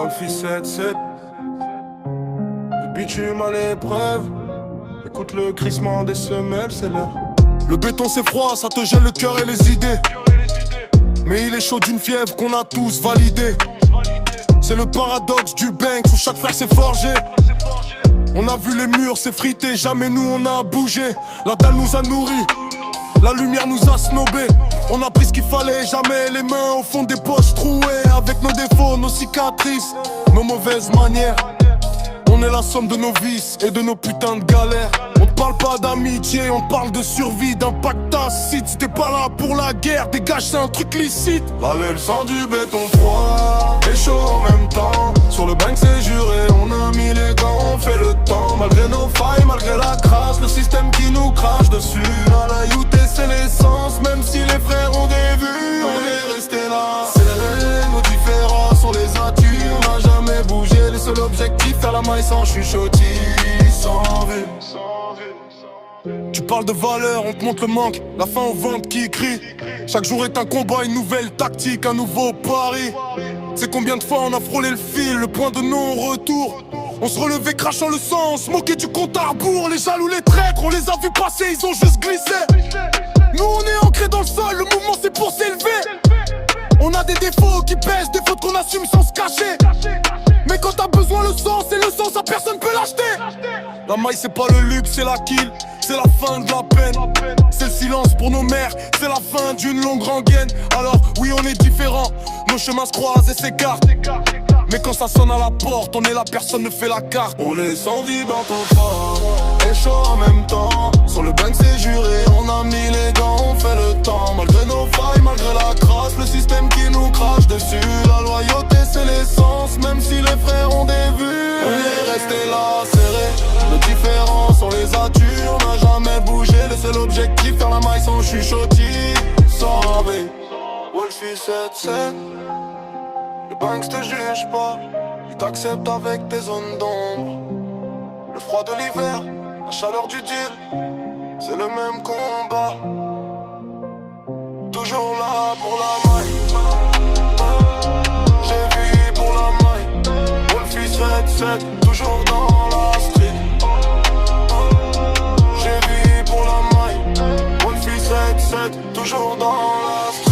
Wolfie 7-7. Le bitume à l'épreuve. Écoute le crissement des semelles, c'est l'heure. Le béton c'est froid, ça te gèle le cœur et les idées. Mais il est chaud d'une fièvre qu'on a tous validé. C'est le paradoxe du Banks où chaque fer s'est forgé. On a vu les murs s'effriter, jamais nous on a bougé. La dalle nous a nourris, la lumière nous a snobé. On a pris ce qu'il fallait, jamais les mains au fond des poches trouées. Avec nos défauts, nos cicatrices, nos mauvaises manières. On est la somme de nos vices et de nos putains de galères. On parle pas d'amitié, on parle de survie, d'impact tacite. Si t'es pas là pour la guerre, dégage, c'est un truc licite. Laver le sang du béton froid et chaud en même temps. Sur le bank c'est juré, on a mis les gants, on fait le temps. Malgré nos failles, malgré la crasse, le système qui nous crache dessus. À la UT c'est l'essence, même si les frères ont des vues. On est resté là, serré, nos différences on les a tués. On n'a jamais bougé, les seuls objectifs faire la maille sans chuchotis, sans vue. Tu parles de valeur, on te montre le manque, la fin au ventre qui crie. Chaque jour est un combat, une nouvelle tactique, un nouveau pari. C'est combien de fois on a frôlé le fil, le point de non-retour. On se relevait crachant le sang, on se moquait du compte à rebours. Les jaloux, les traîtres, on les a vus passer, ils ont juste glissé. Nous on est ancrés dans le sol, le mouvement c'est pour s'élever. On a des défauts qui pèsent, des fautes qu'on assume sans se cacher. Mais quand t'as besoin le sang, c'est le sang, ça personne peut l'acheter. La maille c'est pas le luxe, c'est la kill, c'est la fin de la peine. C'est le silence pour nos mères, c'est la fin d'une longue rengaine. Alors oui on est différents, nos chemins se croisent et s'écartent. Mais quand ça sonne à la porte, on est là, personne ne fait la carte. On est sans vie dans ton fort, et chaud en même temps. Sur le bank c'est juré, on a mis les gants, on fait le temps. Malgré nos failles, malgré la crasse, le système qui nous crache dessus. La loyauté c'est l'essence, même si les frères ont des vues. On est resté là, serré, nos différences on les a tués. On n'a jamais bougé, le seul objectif faire la maille sans chuchotis, sans rêver. Wolfie 7-7. Le Banks te juge pas, il t'accepte avec tes zones d'ombre. Le froid de l'hiver, la chaleur du deal, c'est le même combat. Toujours là pour la maille, j'ai vu pour la maille. Wolfie 7-7, toujours dans la street. J'ai vu pour la maille, Wolfie 7-7, toujours dans la street.